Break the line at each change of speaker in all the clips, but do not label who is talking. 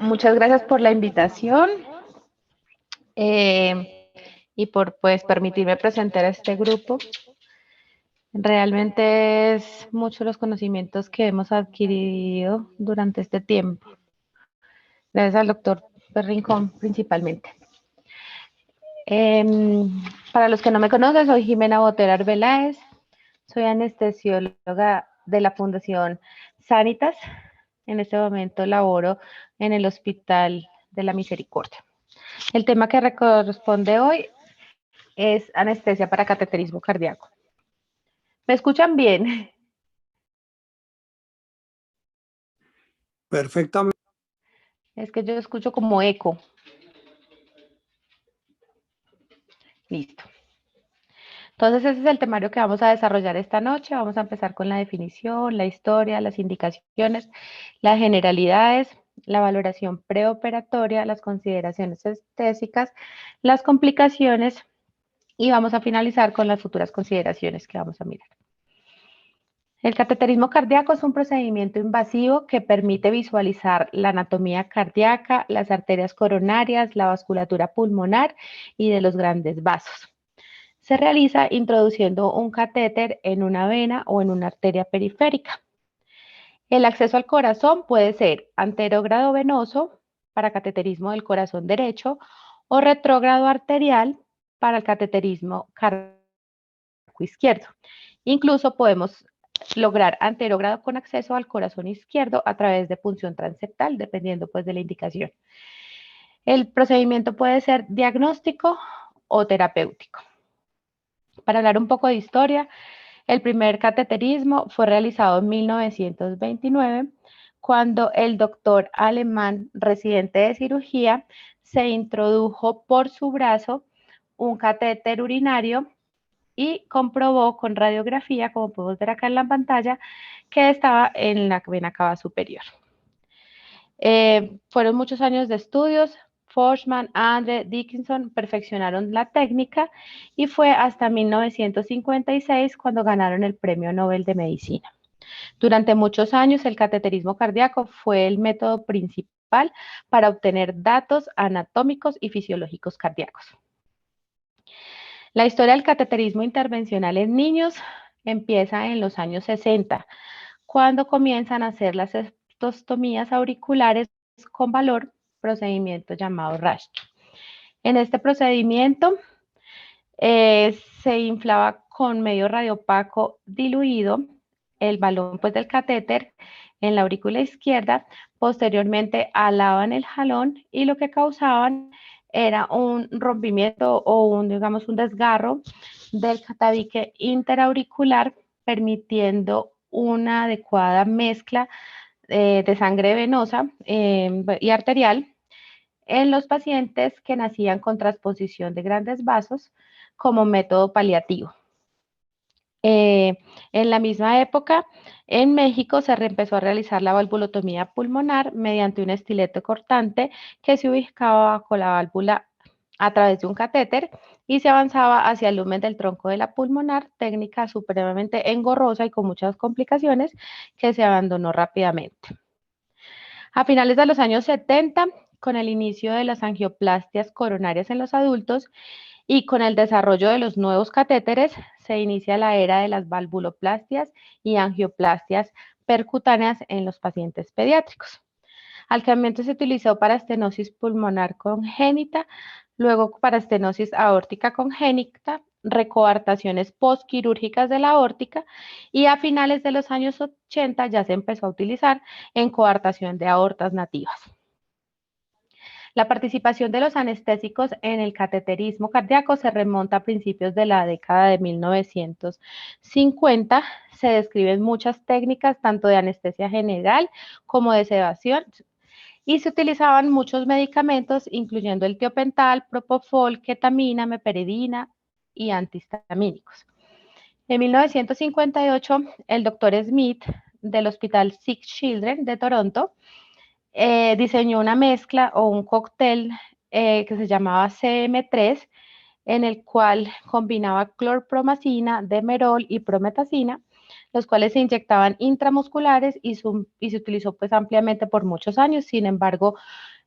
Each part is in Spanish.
Muchas gracias por la invitación y por pues permitirme presentar a este grupo. Realmente es mucho los conocimientos que hemos adquirido durante este tiempo, gracias al doctor Rincón principalmente. Para los que no me conocen, soy Jimena Botero Arbeláez, soy anestesióloga de la Fundación Sanitas. En este momento laboro en el Hospital de la Misericordia. El tema que corresponde hoy es anestesia para cateterismo cardíaco. ¿Me escuchan bien?
Perfectamente.
Es que yo escucho como eco. Listo. Entonces ese es el temario que vamos a desarrollar esta noche. Vamos a empezar con la definición, la historia, las indicaciones, las generalidades, la valoración preoperatoria, las consideraciones estésicas, las complicaciones y vamos a finalizar con las futuras consideraciones que vamos a mirar. El cateterismo cardíaco es un procedimiento invasivo que permite visualizar la anatomía cardíaca, las arterias coronarias, la vasculatura pulmonar y de los grandes vasos. Se realiza introduciendo un catéter en una vena o en una arteria periférica. El acceso al corazón puede ser anterógrado venoso para cateterismo del corazón derecho o retrógrado arterial para el cateterismo cardíaco izquierdo. Incluso podemos lograr anterógrado con acceso al corazón izquierdo a través de punción transeptal, dependiendo pues de la indicación. El procedimiento puede ser diagnóstico o terapéutico. Para hablar un poco de historia, el primer cateterismo fue realizado en 1929, cuando el doctor alemán residente de cirugía se introdujo por su brazo un catéter urinario y comprobó con radiografía, como podemos ver acá en la pantalla, que estaba en la vena cava superior. Fueron muchos años de estudios. Forsman, Andre, Dickinson perfeccionaron la técnica y fue hasta 1956 cuando ganaron el Premio Nobel de Medicina. Durante muchos años el cateterismo cardíaco fue el método principal para obtener datos anatómicos y fisiológicos cardíacos. La historia del cateterismo intervencional en niños empieza en los años 60, cuando comienzan a hacer las cystostomías auriculares con valor, procedimiento llamado RASH. En este procedimiento se inflaba con medio radiopaco diluido el balón pues, del catéter en la aurícula izquierda, posteriormente alaban el jalón y lo que causaban era un rompimiento o un desgarro del tabique interauricular, permitiendo una adecuada mezcla de sangre venosa y arterial en los pacientes que nacían con transposición de grandes vasos como método paliativo. En la misma época, en México se empezó a realizar la valvulotomía pulmonar mediante un estileto cortante que se ubicaba bajo la válvula a través de un catéter y se avanzaba hacia el lumen del tronco de la pulmonar, técnica supremamente engorrosa y con muchas complicaciones que se abandonó rápidamente. A finales de los años 70, con el inicio de las angioplastias coronarias en los adultos y con el desarrollo de los nuevos catéteres, se inicia la era de las valvuloplastias y angioplastias percutáneas en los pacientes pediátricos. Alcalmente se utilizó para estenosis pulmonar congénita, luego para estenosis aórtica congénita, recoartaciones postquirúrgicas de la aórtica y a finales de los años 80 ya se empezó a utilizar en coartación de aortas nativas. La participación de los anestésicos en el cateterismo cardíaco se remonta a principios de la década de 1950. Se describen muchas técnicas, tanto de anestesia general como de sedación, y se utilizaban muchos medicamentos, incluyendo el tiopental, propofol, ketamina, meperidina y antihistamínicos. En 1958, el doctor Smith del Hospital Sick Children de Toronto diseñó una mezcla o un cóctel que se llamaba CM3, en el cual combinaba clorpromazina, demerol y prometazina, los cuales se inyectaban intramusculares y se utilizó pues ampliamente por muchos años. Sin embargo,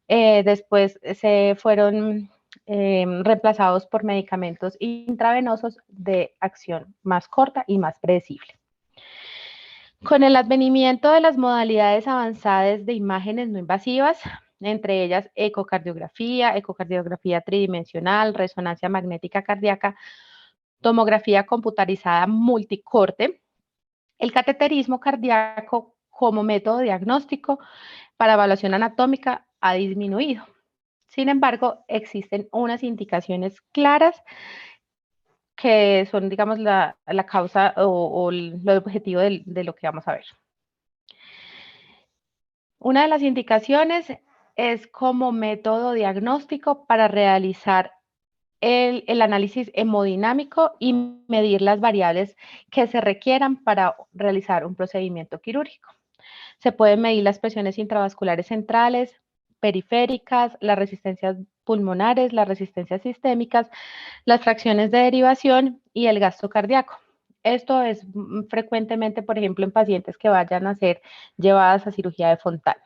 después se fueron reemplazados por medicamentos intravenosos de acción más corta y más predecible. Con el advenimiento de las modalidades avanzadas de imágenes no invasivas, entre ellas ecocardiografía tridimensional, resonancia magnética cardíaca, tomografía computarizada multicorte, el cateterismo cardíaco como método diagnóstico para evaluación anatómica ha disminuido. Sin embargo, existen unas indicaciones claras que son, digamos, la causa o el objetivo de lo que vamos a ver. Una de las indicaciones es como método diagnóstico para realizar el análisis hemodinámico y medir las variables que se requieran para realizar un procedimiento quirúrgico. Se pueden medir las presiones intravasculares centrales, periféricas, las resistencias pulmonares, las resistencias sistémicas, las fracciones de derivación y el gasto cardíaco. Esto es frecuentemente, por ejemplo, en pacientes que vayan a ser llevadas a cirugía de Fontana.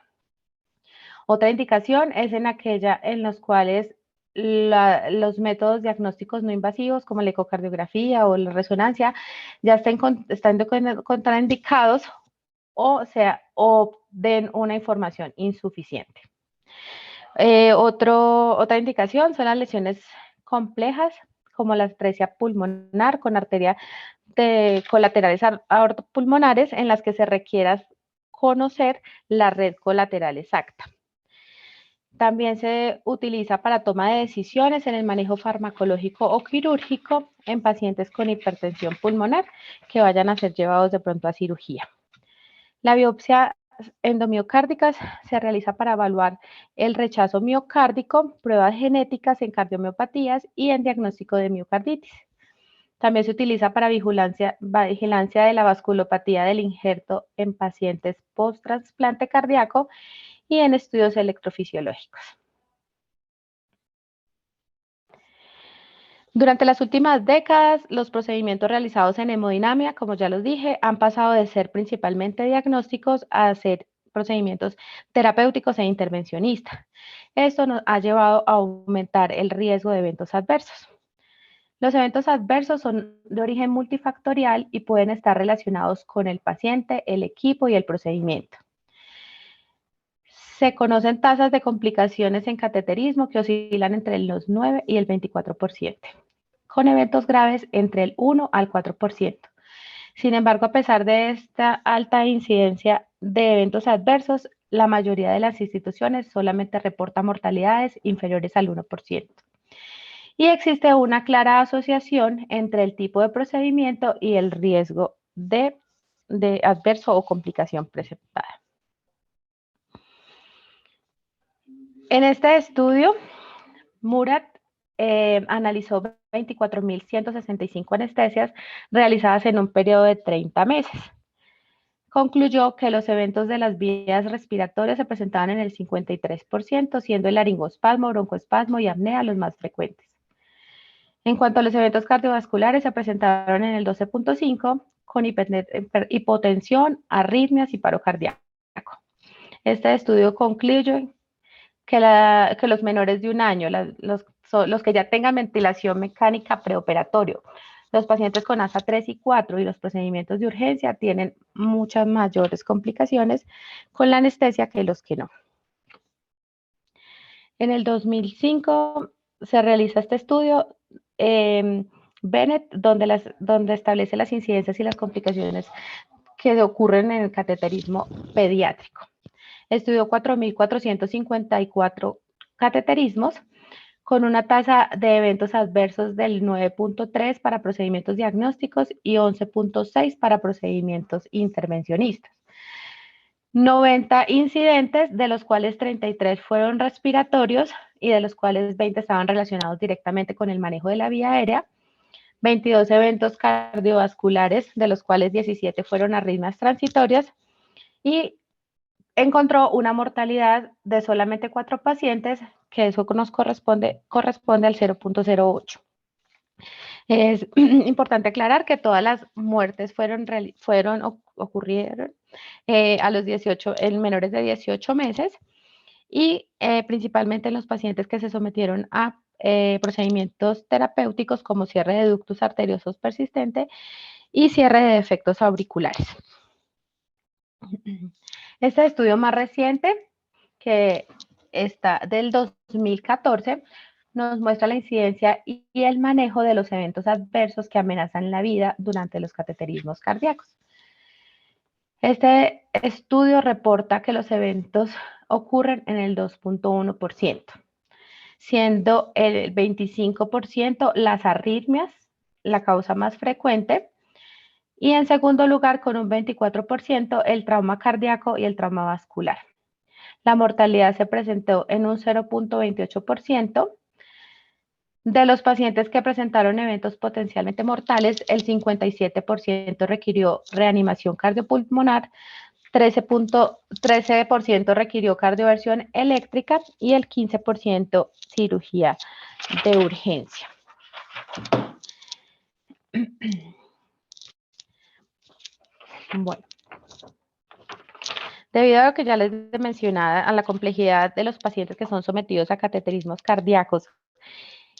Otra indicación es en aquella en los cuales los métodos diagnósticos no invasivos como la ecocardiografía o la resonancia ya están contraindicados o den una información insuficiente. Otra indicación son las lesiones complejas como la atresia pulmonar con arteria de colaterales aortopulmonares en las que se requiera conocer la red colateral exacta. También se utiliza para toma de decisiones en el manejo farmacológico o quirúrgico en pacientes con hipertensión pulmonar que vayan a ser llevados de pronto a cirugía. La biopsia endomiocárdicas se realiza para evaluar el rechazo miocárdico, pruebas genéticas en cardiomiopatías y en diagnóstico de miocarditis. También se utiliza para vigilancia de la vasculopatía del injerto en pacientes post-trasplante cardíaco y en estudios electrofisiológicos. Durante las últimas décadas, los procedimientos realizados en hemodinamia, como ya los dije, han pasado de ser principalmente diagnósticos a ser procedimientos terapéuticos e intervencionistas. Esto nos ha llevado a aumentar el riesgo de eventos adversos. Los eventos adversos son de origen multifactorial y pueden estar relacionados con el paciente, el equipo y el procedimiento. Se conocen tasas de complicaciones en cateterismo que oscilan entre los 9 y el 24%, con eventos graves entre el 1 al 4%. Sin embargo, a pesar de esta alta incidencia de eventos adversos, la mayoría de las instituciones solamente reporta mortalidades inferiores al 1%. Y existe una clara asociación entre el tipo de procedimiento y el riesgo de adverso o complicación presentada. En este estudio, Murat analizó 24.165 anestesias realizadas en un periodo de 30 meses. Concluyó que los eventos de las vías respiratorias se presentaban en el 53%, siendo el laringoespasmo, broncoespasmo y apnea los más frecuentes. En cuanto a los eventos cardiovasculares, se presentaron en el 12.5% con hipotensión, arritmias y paro cardíaco. Este estudio concluye que los menores de un año, los que ya tengan ventilación mecánica preoperatorio, los pacientes con ASA 3 y 4 y los procedimientos de urgencia tienen muchas mayores complicaciones con la anestesia que los que no. En el 2005 se realiza este estudio Bennett, donde establece las incidencias y las complicaciones que ocurren en el cateterismo pediátrico. Estudió 4.454 cateterismos con una tasa de eventos adversos del 9.3 para procedimientos diagnósticos y 11.6 para procedimientos intervencionistas. 90 incidentes, de los cuales 33 fueron respiratorios y de los cuales 20 estaban relacionados directamente con el manejo de la vía aérea. 22 eventos cardiovasculares, de los cuales 17 fueron arritmias transitorias, y encontró una mortalidad de solamente 4 pacientes, que eso nos corresponde al 0.08. Es importante aclarar que todas las muertes ocurrieron a los 18, en menores de 18 meses y principalmente en los pacientes que se sometieron a procedimientos terapéuticos como cierre de ductus arteriosos persistente y cierre de defectos auriculares. Este estudio más reciente, que está del 2014, nos muestra la incidencia y el manejo de los eventos adversos que amenazan la vida durante los cateterismos cardíacos. Este estudio reporta que los eventos ocurren en el 2.1%, siendo el 25% las arritmias, la causa más frecuente, y en segundo lugar, con un 24%, el trauma cardíaco y el trauma vascular. La mortalidad se presentó en un 0.28%. De los pacientes que presentaron eventos potencialmente mortales, el 57% requirió reanimación cardiopulmonar, 13% requirió cardioversión eléctrica y el 15% cirugía de urgencia. Bueno, debido a lo que ya les mencionaba, a la complejidad de los pacientes que son sometidos a cateterismos cardíacos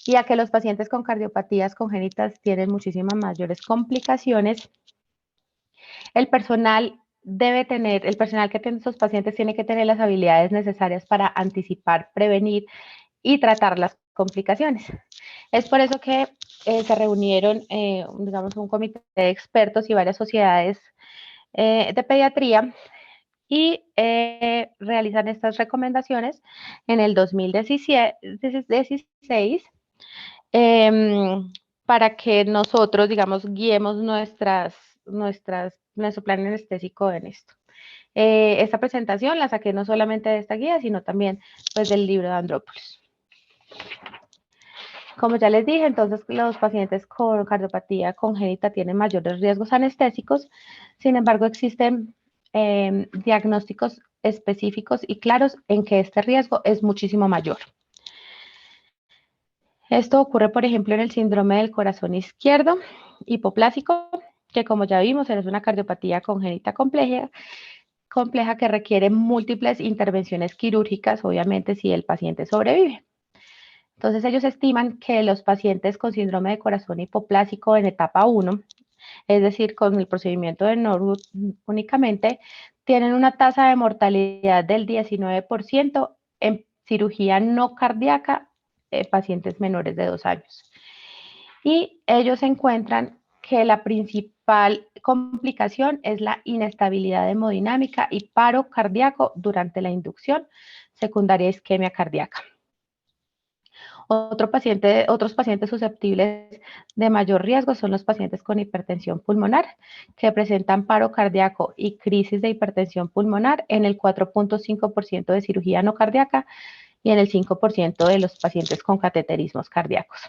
y a que los pacientes con cardiopatías congénitas tienen muchísimas mayores complicaciones, el personal que atiende a estos pacientes tiene que tener las habilidades necesarias para anticipar, prevenir y tratar las complicaciones. Es por eso que se reunieron, digamos, un comité de expertos y varias sociedades de pediatría y realizan estas recomendaciones en el 2016 para que nosotros, digamos, guiemos nuestro plan anestésico en esto. Esta presentación la saqué no solamente de esta guía, sino también pues, del libro de Andropoulos. Como ya les dije, entonces los pacientes con cardiopatía congénita tienen mayores riesgos anestésicos, sin embargo existen diagnósticos específicos y claros en que este riesgo es muchísimo mayor. Esto ocurre, por ejemplo, en el síndrome del corazón izquierdo hipoplásico, que como ya vimos es una cardiopatía congénita compleja que requiere múltiples intervenciones quirúrgicas, obviamente si el paciente sobrevive. Entonces ellos estiman que los pacientes con síndrome de corazón hipoplásico en etapa 1, es decir, con el procedimiento de Norwood únicamente, tienen una tasa de mortalidad del 19% en cirugía no cardíaca pacientes menores de 2 años. Y ellos encuentran que la principal complicación es la inestabilidad hemodinámica y paro cardíaco durante la inducción secundaria a isquemia cardíaca. Otros pacientes susceptibles de mayor riesgo son los pacientes con hipertensión pulmonar, que presentan paro cardíaco y crisis de hipertensión pulmonar en el 4.5% de cirugía no cardíaca y en el 5% de los pacientes con cateterismos cardíacos.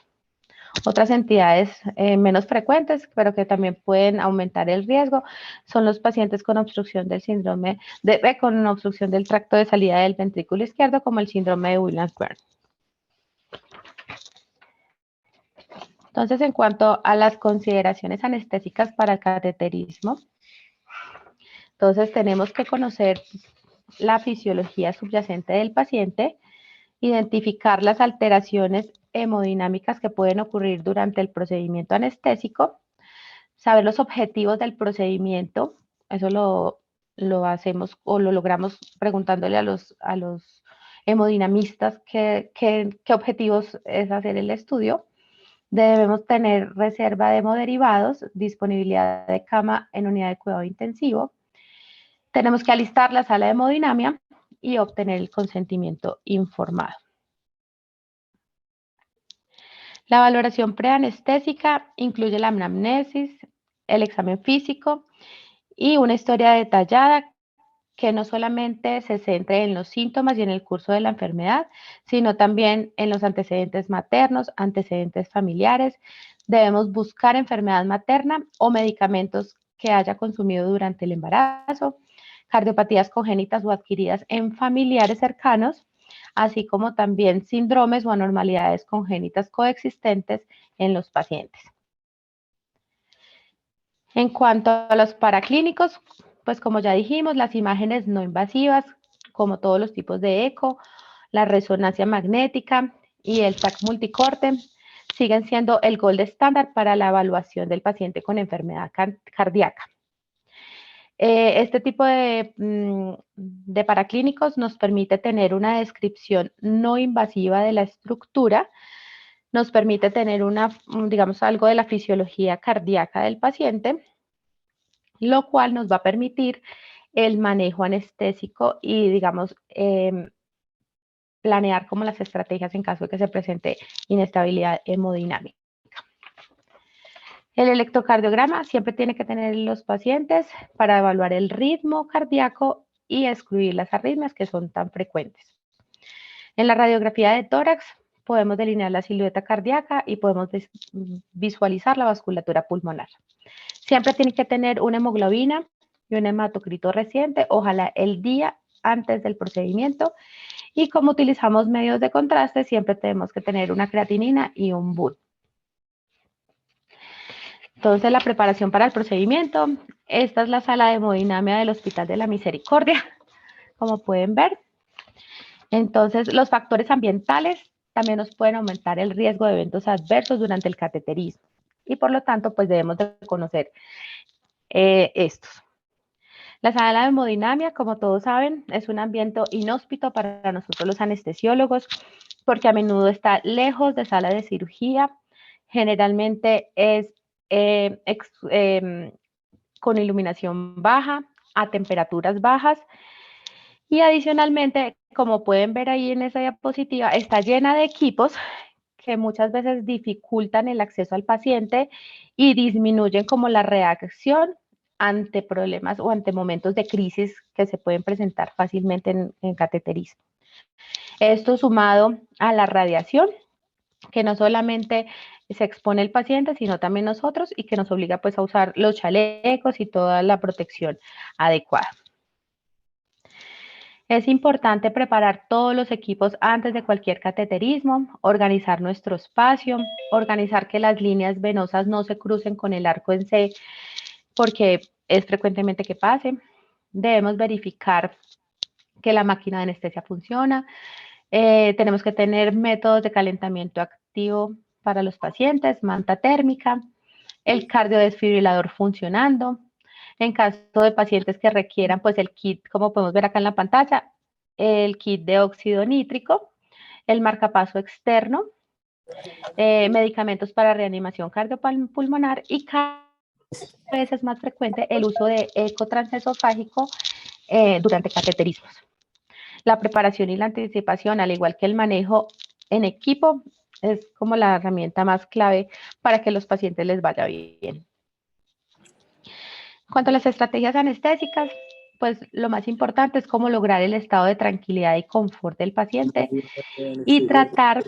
Otras entidades menos frecuentes, pero que también pueden aumentar el riesgo, son los pacientes con obstrucción del con obstrucción del tracto de salida del ventrículo izquierdo, como el síndrome de Williams-Byrne. Entonces, en cuanto a las consideraciones anestésicas para el cateterismo, entonces tenemos que conocer la fisiología subyacente del paciente, identificar las alteraciones hemodinámicas que pueden ocurrir durante el procedimiento anestésico, saber los objetivos del procedimiento, eso lo hacemos o lo logramos preguntándole a los hemodinamistas qué objetivos es hacer el estudio. Debemos tener reserva de hemoderivados, disponibilidad de cama en unidad de cuidado intensivo. Tenemos que alistar la sala de hemodinamia y obtener el consentimiento informado. La valoración preanestésica incluye la anamnesis, el examen físico y una historia detallada que no solamente se centre en los síntomas y en el curso de la enfermedad, sino también en los antecedentes maternos, antecedentes familiares. Debemos buscar enfermedad materna o medicamentos que haya consumido durante el embarazo, cardiopatías congénitas o adquiridas en familiares cercanos, así como también síndromes o anormalidades congénitas coexistentes en los pacientes. En cuanto a los paraclínicos, pues como ya dijimos, las imágenes no invasivas, como todos los tipos de eco, la resonancia magnética y el TAC multicorte, siguen siendo el gold estándar para la evaluación del paciente con enfermedad cardíaca. Este tipo de paraclínicos nos permite tener una descripción no invasiva de la estructura, nos permite tener digamos, algo de la fisiología cardíaca del paciente, lo cual nos va a permitir el manejo anestésico y, digamos, planear como las estrategias en caso de que se presente inestabilidad hemodinámica. El electrocardiograma siempre tiene que tener los pacientes para evaluar el ritmo cardíaco y excluir las arritmias que son tan frecuentes. En la radiografía de tórax podemos delinear la silueta cardíaca y podemos visualizar la vasculatura pulmonar. Siempre tiene que tener una hemoglobina y un hematocrito reciente, ojalá el día antes del procedimiento. Y como utilizamos medios de contraste, siempre tenemos que tener una creatinina y un BUN. Entonces, la preparación para el procedimiento. Esta es la sala de hemodinamia del Hospital de la Misericordia, como pueden ver. Entonces, los factores ambientales también nos pueden aumentar el riesgo de eventos adversos durante el cateterismo. Y por lo tanto, pues debemos de conocer estos. La sala de hemodinamia, como todos saben, es un ambiente inhóspito para nosotros los anestesiólogos, porque a menudo está lejos de sala de cirugía. Generalmente es con iluminación baja, a temperaturas bajas. Y adicionalmente, como pueden ver ahí en esa diapositiva, está llena de equipos que muchas veces dificultan el acceso al paciente y disminuyen como la reacción ante problemas o ante momentos de crisis que se pueden presentar fácilmente en cateterismo. Esto sumado a la radiación, que no solamente se expone el paciente, sino también nosotros y que nos obliga pues a usar los chalecos y toda la protección adecuada. Es importante preparar todos los equipos antes de cualquier cateterismo, organizar nuestro espacio, organizar que las líneas venosas no se crucen con el arco en C, porque es frecuentemente que pase. Debemos verificar que la máquina de anestesia funciona. Tenemos que tener métodos de calentamiento activo para los pacientes, manta térmica, el cardiodesfibrilador funcionando. En caso de pacientes que requieran, pues el kit, como podemos ver acá en la pantalla, el kit de óxido nítrico, el marcapaso externo, medicamentos para reanimación cardiopulmonar y cada vez es más frecuente el uso de eco transesofágico durante cateterismos. La preparación y la anticipación, al igual que el manejo en equipo, es como la herramienta más clave para que los pacientes les vaya bien. En cuanto a las estrategias anestésicas, pues lo más importante es cómo lograr el estado de tranquilidad y confort del paciente y tratar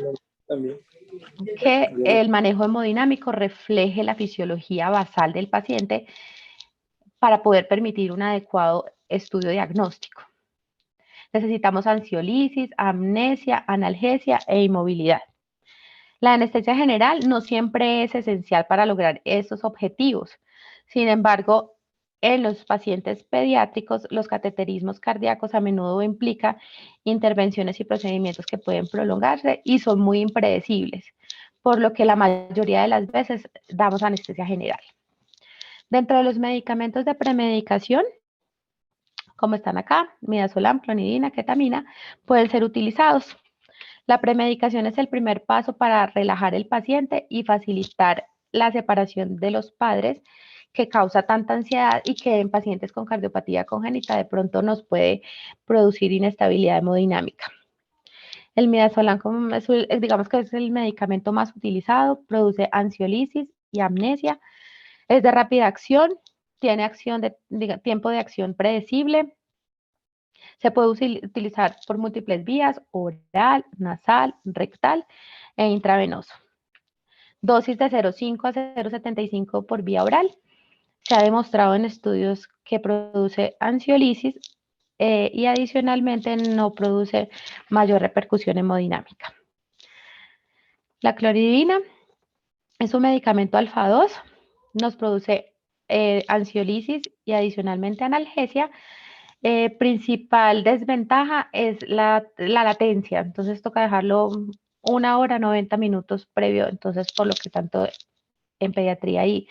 que el manejo hemodinámico refleje la fisiología basal del paciente para poder permitir un adecuado estudio diagnóstico. Necesitamos ansiolisis, amnesia, analgesia e inmovilidad. La anestesia general no siempre es esencial para lograr estos objetivos. Sin embargo, en los pacientes pediátricos, los cateterismos cardíacos a menudo implican intervenciones y procedimientos que pueden prolongarse y son muy impredecibles, por lo que la mayoría de las veces damos anestesia general. Dentro de los medicamentos de premedicación, como están acá, midazolam, clonidina, ketamina, pueden ser utilizados. La premedicación es el primer paso para relajar el paciente y facilitar la separación de los padres que causa tanta ansiedad y que en pacientes con cardiopatía congénita de pronto nos puede producir inestabilidad hemodinámica. El midazolam, digamos que es el medicamento más utilizado, produce ansiolisis y amnesia, es de rápida acción, tiene tiempo de acción predecible, se puede utilizar por múltiples vías, oral, nasal, rectal e intravenoso. Dosis de 0,5 a 0,75 por vía oral. Se ha demostrado en estudios que produce ansiolisis y adicionalmente no produce mayor repercusión hemodinámica. La cloridina es un medicamento alfa 2, nos produce ansiolísis y adicionalmente analgesia. Principal desventaja es la latencia, entonces toca dejarlo 1 hora, 90 minutos previo, entonces por lo que tanto en pediatría y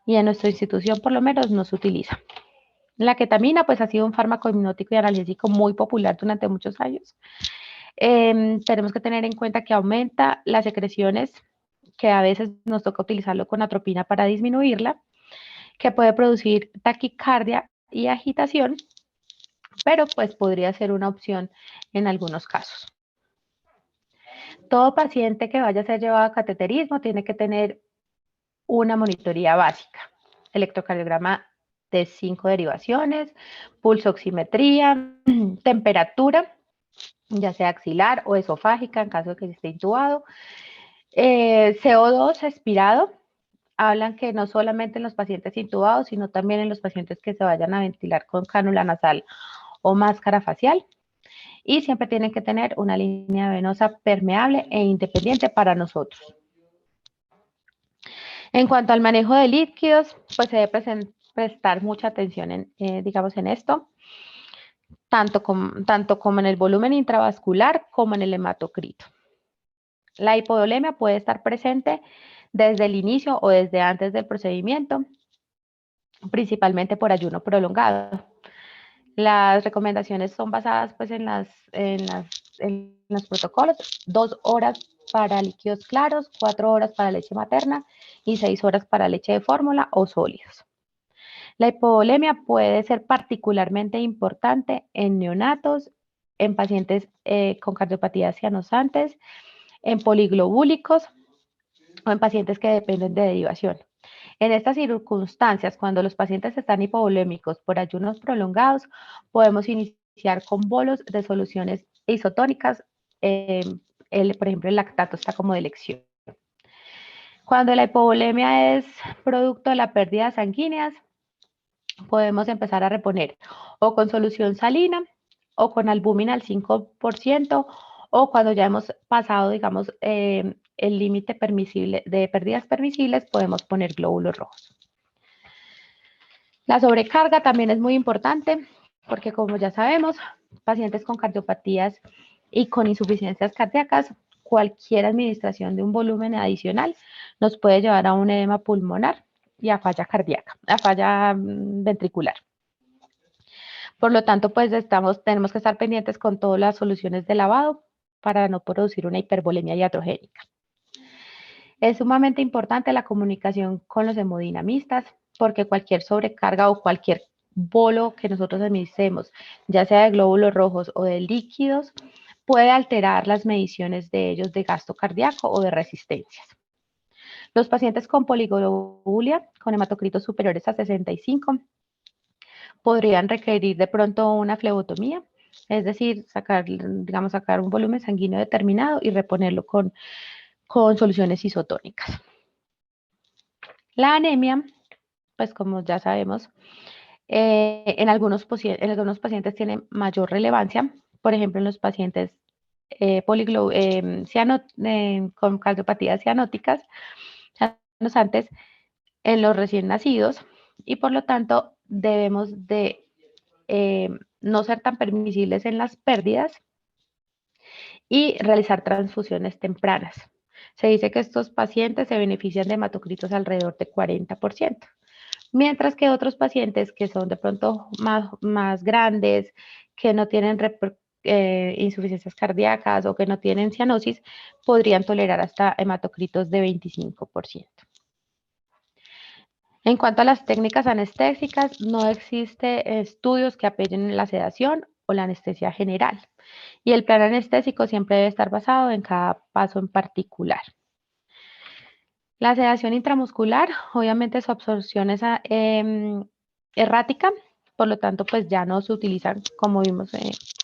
en nuestra institución por lo menos no se utiliza. La ketamina pues ha sido un fármaco hipnótico y analgésico muy popular durante muchos años. Tenemos que tener en cuenta que aumenta las secreciones, que a veces nos toca utilizarlo con atropina para disminuirla, que puede producir taquicardia y agitación, pero pues podría ser una opción en algunos casos. Todo paciente que vaya a ser llevado a cateterismo tiene que tener una monitoría básica, electrocardiograma de 5 derivaciones, pulsoximetría, temperatura, ya sea axilar o esofágica en caso de que esté intubado, CO2 expirado. Hablan que no solamente en los pacientes intubados, sino también en los pacientes que se vayan a ventilar con cánula nasal o máscara facial. Y siempre tienen que tener una línea venosa permeable e independiente para nosotros. En cuanto al manejo de líquidos, pues se debe prestar mucha atención digamos, en esto, tanto como en el volumen intravascular como en el hematocrito. La hipovolemia puede estar presente desde el inicio o desde antes del procedimiento, principalmente por ayuno prolongado. Las recomendaciones son basadas pues, en los protocolos: 2 horas para líquidos claros, 4 horas para leche materna y 6 horas para leche de fórmula o sólidos. La hipovolemia puede ser particularmente importante en neonatos, en pacientes con cardiopatías cianosantes, en poliglobúlicos o en pacientes que dependen de derivación. En estas circunstancias, cuando los pacientes están hipovolémicos por ayunos prolongados, podemos iniciar con bolos de soluciones isotónicas. Por ejemplo, el lactato está como de elección. Cuando la hipovolemia es producto de la pérdida sanguíneas, podemos empezar a reponer o con solución salina o con albúmina al 5%, o cuando ya hemos pasado, digamos, el límite permisible de pérdidas permisibles, podemos poner glóbulos rojos. La sobrecarga también es muy importante porque, como ya sabemos, pacientes con cardiopatías y con insuficiencias cardíacas, cualquier administración de un volumen adicional nos puede llevar a un edema pulmonar y a falla cardíaca, a falla ventricular. Por lo tanto, pues tenemos que estar pendientes con todas las soluciones de lavado para no producir una hipervolemia iatrogénica. Es sumamente importante la comunicación con los hemodinamistas, porque cualquier sobrecarga o cualquier bolo que nosotros administremos, ya sea de glóbulos rojos o de líquidos, puede alterar las mediciones de ellos de gasto cardíaco o de resistencias. Los pacientes con poliglobulia, con hematocritos superiores a 65, podrían requerir de pronto una flebotomía, es decir, sacar un volumen sanguíneo determinado y reponerlo con soluciones isotónicas. La anemia, pues como ya sabemos, en algunos pacientes tiene mayor relevancia, por ejemplo, en los pacientes con cardiopatías cianóticas, cianosantes, en los recién nacidos, y por lo tanto debemos de no ser tan permisibles en las pérdidas y realizar transfusiones tempranas. Se dice que estos pacientes se benefician de hematocritos alrededor de 40%, mientras que otros pacientes que son de pronto más grandes, que no tienen insuficiencias cardíacas o que no tienen cianosis, podrían tolerar hasta hematocritos de 25%. En cuanto a las técnicas anestésicas, no existe estudios que apoyen la sedación o la anestesia general, y el plan anestésico siempre debe estar basado en cada paso en particular. La sedación intramuscular, obviamente su absorción es errática, por lo tanto, pues ya no se utilizan como vimos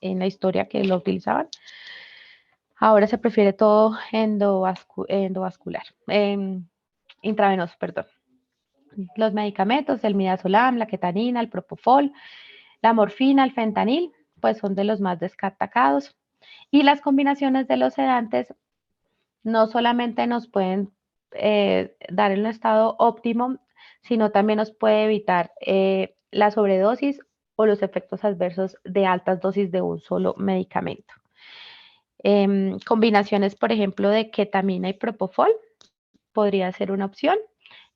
en la historia que lo utilizaban. Ahora se prefiere todo endovascular, intravenoso, perdón. Los medicamentos, el midazolam, la ketanina, el propofol, la morfina, el fentanil, pues son de los más destacados. Y las combinaciones de los sedantes no solamente nos pueden dar en un estado óptimo sino también nos puede evitar la sobredosis o los efectos adversos de altas dosis de un solo medicamento. Combinaciones, por ejemplo, de ketamina y propofol podría ser una opción,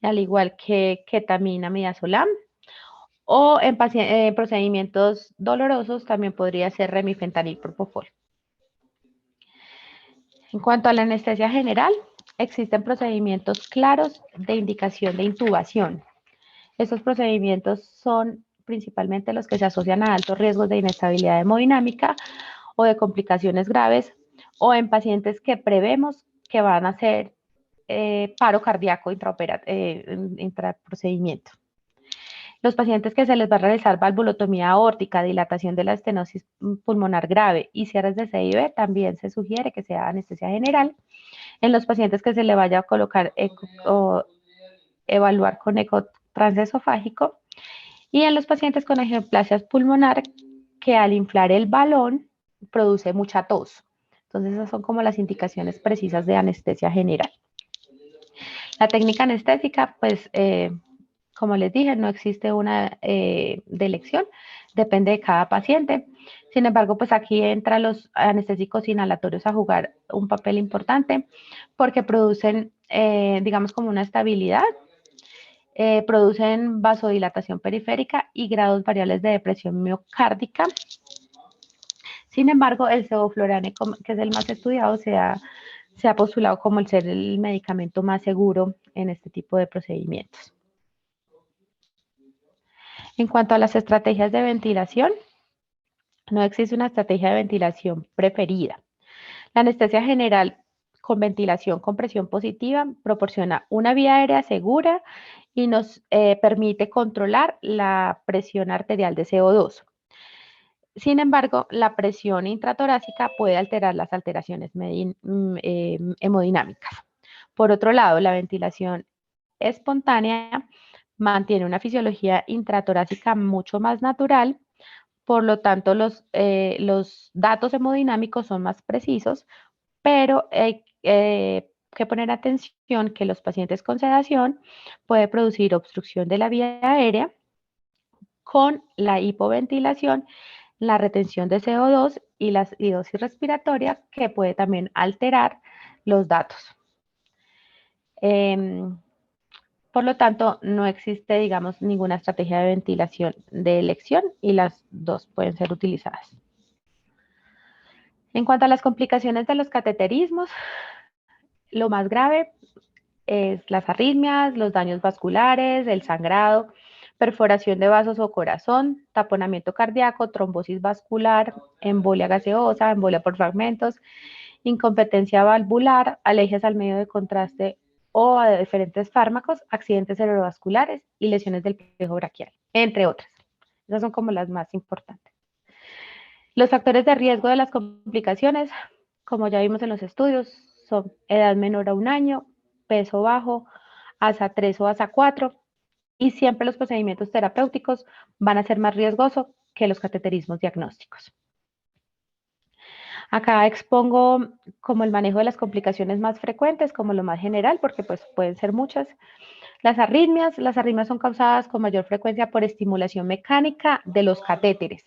al igual que ketamina, midazolam, o en procedimientos dolorosos también podría ser remifentanil, propofol. En cuanto a la anestesia general, existen procedimientos claros de indicación de intubación. Estos procedimientos son principalmente los que se asocian a altos riesgos de inestabilidad hemodinámica o de complicaciones graves, o en pacientes que prevemos que van a hacer paro cardíaco intraprocedimiento. Los pacientes que se les va a realizar valvulotomía aórtica, dilatación de la estenosis pulmonar grave y cierres de CIB, también se sugiere que sea anestesia general. En los pacientes que se le vaya a colocar o evaluar con eco transesofágico, y en los pacientes con angioplasia pulmonar que al inflar el balón produce mucha tos. Entonces esas son como las indicaciones precisas de anestesia general. La técnica anestésica, pues, como les dije, no existe una de elección, depende de cada paciente. Sin embargo, pues aquí entran los anestésicos inhalatorios a jugar un papel importante porque producen, digamos, como una estabilidad, producen vasodilatación periférica y grados variables de depresión miocárdica. Sin embargo, el sevoflurane, que es el más estudiado, se ha postulado como el ser el medicamento más seguro en este tipo de procedimientos. En cuanto a las estrategias de ventilación, no existe una estrategia de ventilación preferida. La anestesia general con ventilación con presión positiva proporciona una vía aérea segura y nos permite controlar la presión arterial de CO2. Sin embargo, la presión intratorácica puede alterar las alteraciones hemodinámicas. Por otro lado, la ventilación espontánea mantiene una fisiología intratorácica mucho más natural, por lo tanto los datos hemodinámicos son más precisos, pero hay que poner atención que los pacientes con sedación puede producir obstrucción de la vía aérea con la hipoventilación, la retención de CO2 y la acidosis respiratoria, que puede también alterar los datos. Por lo tanto, no existe, digamos, ninguna estrategia de ventilación de elección y las dos pueden ser utilizadas. En cuanto a las complicaciones de los cateterismos, lo más grave es las arritmias, los daños vasculares, el sangrado, perforación de vasos o corazón, taponamiento cardíaco, trombosis vascular, embolia gaseosa, embolia por fragmentos, incompetencia valvular, alergias al medio de contraste o a diferentes fármacos, accidentes cerebrovasculares y lesiones del plexo braquial, entre otras. Esas son como las más importantes. Los factores de riesgo de las complicaciones, como ya vimos en los estudios, son edad menor a 1 año, peso bajo, ASA 3 o ASA 4, y siempre los procedimientos terapéuticos van a ser más riesgosos que los cateterismos diagnósticos. Acá expongo como el manejo de las complicaciones más frecuentes, como lo más general, porque pues pueden ser muchas. Las arritmias son causadas con mayor frecuencia por estimulación mecánica de los catéteres.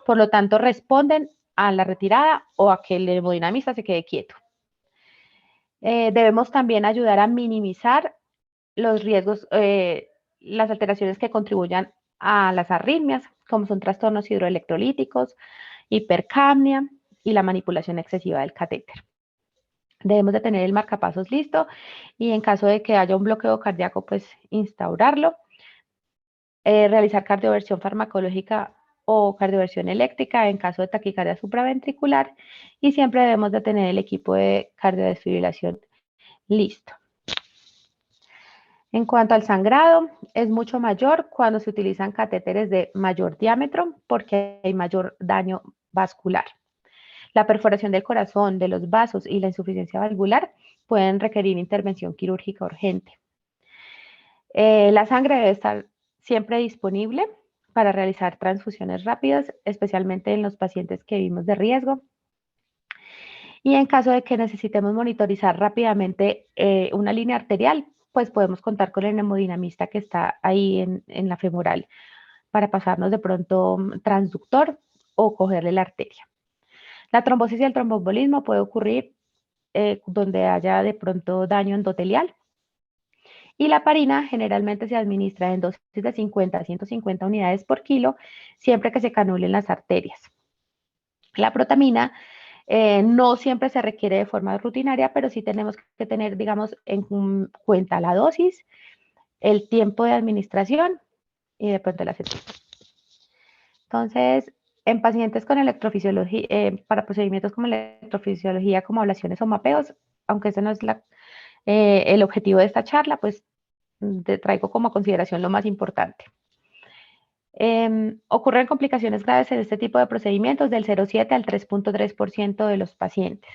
Por lo tanto, responden a la retirada o a que el hemodinamista se quede quieto. Debemos también ayudar a minimizar los riesgos, las alteraciones que contribuyan a las arritmias, como son trastornos hidroelectrolíticos, hipercapnia y la manipulación excesiva del catéter. Debemos de tener el marcapasos listo y en caso de que haya un bloqueo cardíaco, pues instaurarlo. Realizar cardioversión farmacológica o cardioversión eléctrica en caso de taquicardia supraventricular, y siempre debemos de tener el equipo de cardiodesfibrilación listo. En cuanto al sangrado, es mucho mayor cuando se utilizan catéteres de mayor diámetro porque hay mayor daño vascular. La perforación del corazón, de los vasos y la insuficiencia valvular pueden requerir intervención quirúrgica urgente. La sangre debe estar siempre disponible para realizar transfusiones rápidas, especialmente en los pacientes que vimos de riesgo. Y en caso de que necesitemos monitorizar rápidamente una línea arterial, pues podemos contar con el hemodinamista que está ahí en la femoral para pasarnos de pronto transductor o cogerle la arteria. La trombosis y el tromboembolismo puede ocurrir donde haya de pronto daño endotelial. Y la parina generalmente se administra en dosis de 50 a 150 unidades por kilo, siempre que se canulen las arterias. La protamina no siempre se requiere de forma rutinaria, pero sí tenemos que tener, digamos, en cuenta la dosis, el tiempo de administración y de pronto las etapas. Entonces, en pacientes con electrofisiología, para procedimientos como electrofisiología, como ablaciones o mapeos, aunque ese no es el objetivo de esta charla, pues te traigo como consideración lo más importante. Ocurren complicaciones graves en este tipo de procedimientos del 0,7 al 3,3% de los pacientes.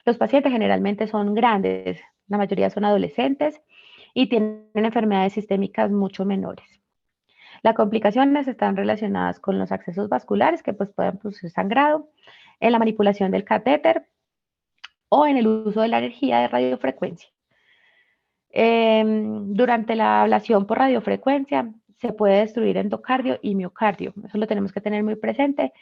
Los pacientes generalmente son grandes, la mayoría son adolescentes y tienen enfermedades sistémicas mucho menores. Las complicaciones están relacionadas con los accesos vasculares que pues, pueden producir sangrado, en la manipulación del catéter o en el uso de la energía de radiofrecuencia. Durante la ablación por radiofrecuencia se puede destruir endocardio y miocardio. Eso lo tenemos que tener muy presente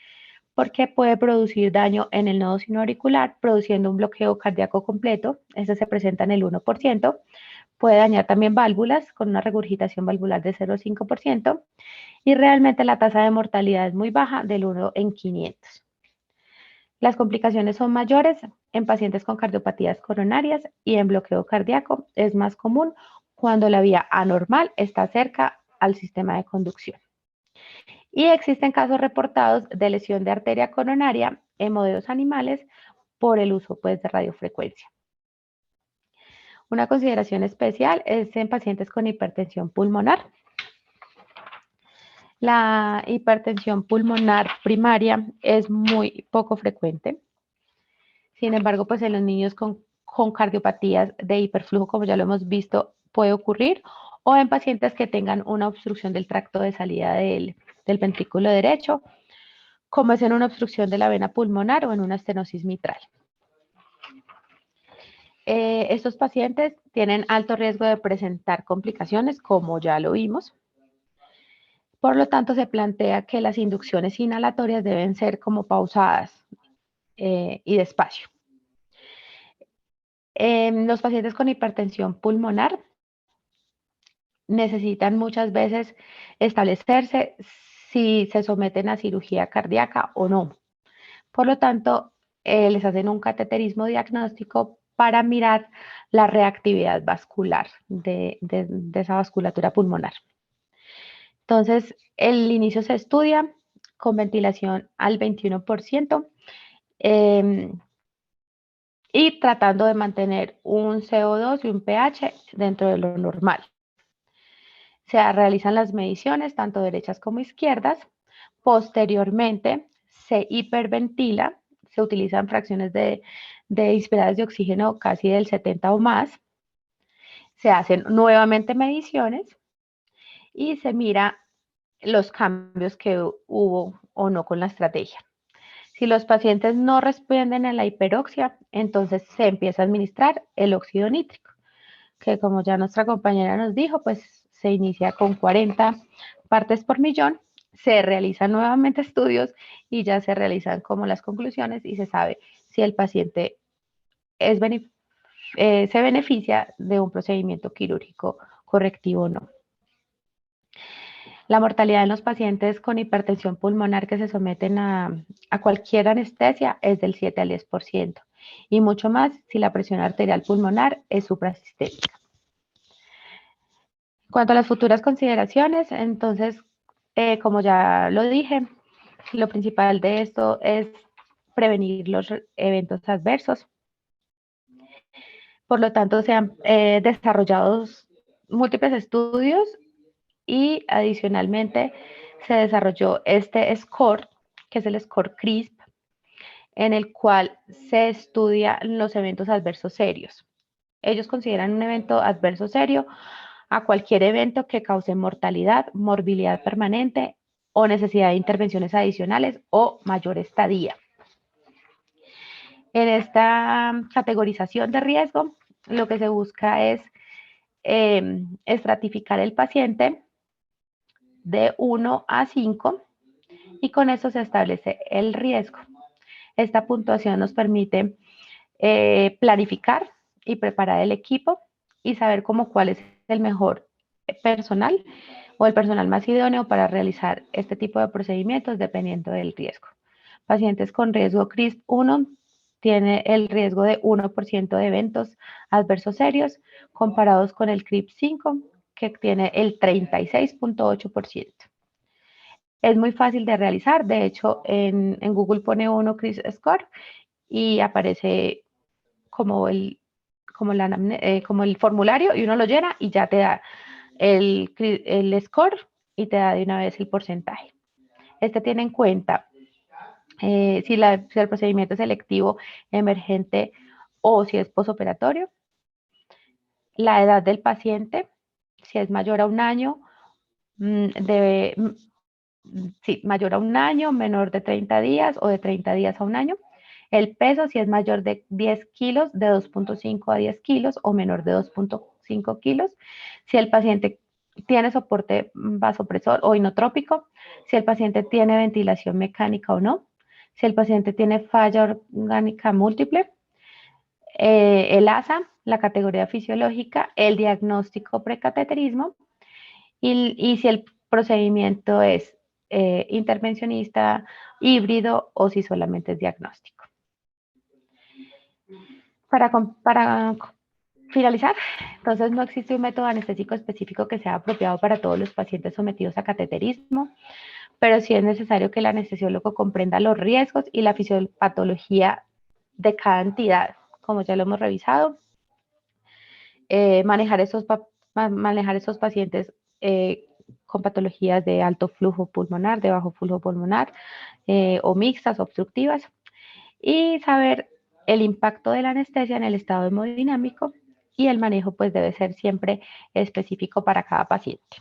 porque puede producir daño en el nodo sinoauricular, produciendo un bloqueo cardíaco completo. Ese se presenta en el 1%. Puede dañar también válvulas con una regurgitación valvular de 0,5%. Y realmente la tasa de mortalidad es muy baja, del 1 en 500. Las complicaciones son mayores en pacientes con cardiopatías coronarias y en bloqueo cardíaco. Es más común cuando la vía anormal está cerca al sistema de conducción. Y existen casos reportados de lesión de arteria coronaria en modelos animales por el uso pues, de radiofrecuencia. Una consideración especial es en pacientes con hipertensión pulmonar. La hipertensión pulmonar primaria es muy poco frecuente. Sin embargo, pues en los niños con cardiopatías de hiperflujo, como ya lo hemos visto, puede ocurrir, o en pacientes que tengan una obstrucción del tracto de salida del ventrículo derecho, como es en una obstrucción de la vena pulmonar o en una estenosis mitral. Estos pacientes tienen alto riesgo de presentar complicaciones, como ya lo vimos. Por lo tanto, se plantea que las inducciones inhalatorias deben ser como pausadas y despacio. Los pacientes con hipertensión pulmonar necesitan muchas veces establecerse si se someten a cirugía cardíaca o no. Por lo tanto, les hacen un cateterismo diagnóstico para mirar la reactividad vascular de esa vasculatura pulmonar. Entonces, el inicio se estudia con ventilación al 21%. Y tratando de mantener un CO2 y un pH dentro de lo normal. Se realizan las mediciones, tanto derechas como izquierdas. Posteriormente, se hiperventila, se utilizan fracciones de inspiradas de oxígeno casi del 70 o más. Se hacen nuevamente mediciones y se mira los cambios que hubo o no con la estrategia. Si los pacientes no responden a la hiperoxia, entonces se empieza a administrar el óxido nítrico, que como ya nuestra compañera nos dijo, pues se inicia con 40 partes por millón, se realizan nuevamente estudios y ya se realizan como las conclusiones y se sabe si el paciente se beneficia de un procedimiento quirúrgico correctivo o no. La mortalidad en los pacientes con hipertensión pulmonar que se someten a cualquier anestesia es del 7 al 10% y mucho más si la presión arterial pulmonar es suprasistémica. En cuanto a las futuras consideraciones, entonces, como ya lo dije, lo principal de esto es prevenir los eventos adversos. Por lo tanto, se han desarrollado múltiples estudios y adicionalmente se desarrolló este score, que es el score CRISP, en el cual se estudia los eventos adversos serios. Ellos consideran un evento adverso serio a cualquier evento que cause mortalidad, morbilidad permanente o necesidad de intervenciones adicionales o mayor estadía. En esta categorización de riesgo, lo que se busca es estratificar el paciente de 1 a 5 y con eso se establece el riesgo. Esta puntuación nos permite planificar y preparar el equipo y saber cuál es el mejor personal o el personal más idóneo para realizar este tipo de procedimientos dependiendo del riesgo. Pacientes con riesgo CRISP 1 tiene el riesgo de 1% de eventos adversos serios comparados con el CRISP 5 que tiene el 36.8%. Es muy fácil de realizar, de hecho en Google pone uno CRISP Score y aparece como el, como el formulario y uno lo llena y ya te da el score y te da de una vez el porcentaje. Este tiene en cuenta si el procedimiento es selectivo, emergente o si es posoperatorio, la edad del paciente, si es mayor a un año, mayor a un año, menor de 30 días o de 30 días a un año. El peso, si es mayor de 10 kilos, de 2.5 a 10 kilos o menor de 2.5 kilos. Si el paciente tiene soporte vasopresor o inotrópico, si el paciente tiene ventilación mecánica o no, si el paciente tiene falla orgánica múltiple, el ASA, la categoría fisiológica, el diagnóstico precateterismo y si el procedimiento es intervencionista, híbrido o si solamente es diagnóstico. Para finalizar, entonces no existe un método anestésico específico que sea apropiado para todos los pacientes sometidos a cateterismo, pero sí es necesario que el anestesiólogo comprenda los riesgos y la fisiopatología de cada entidad, como ya lo hemos revisado. Manejar esos pacientes con patologías de alto flujo pulmonar, de bajo flujo pulmonar o mixtas, obstructivas, y saber el impacto de la anestesia en el estado hemodinámico y el manejo pues debe ser siempre específico para cada paciente.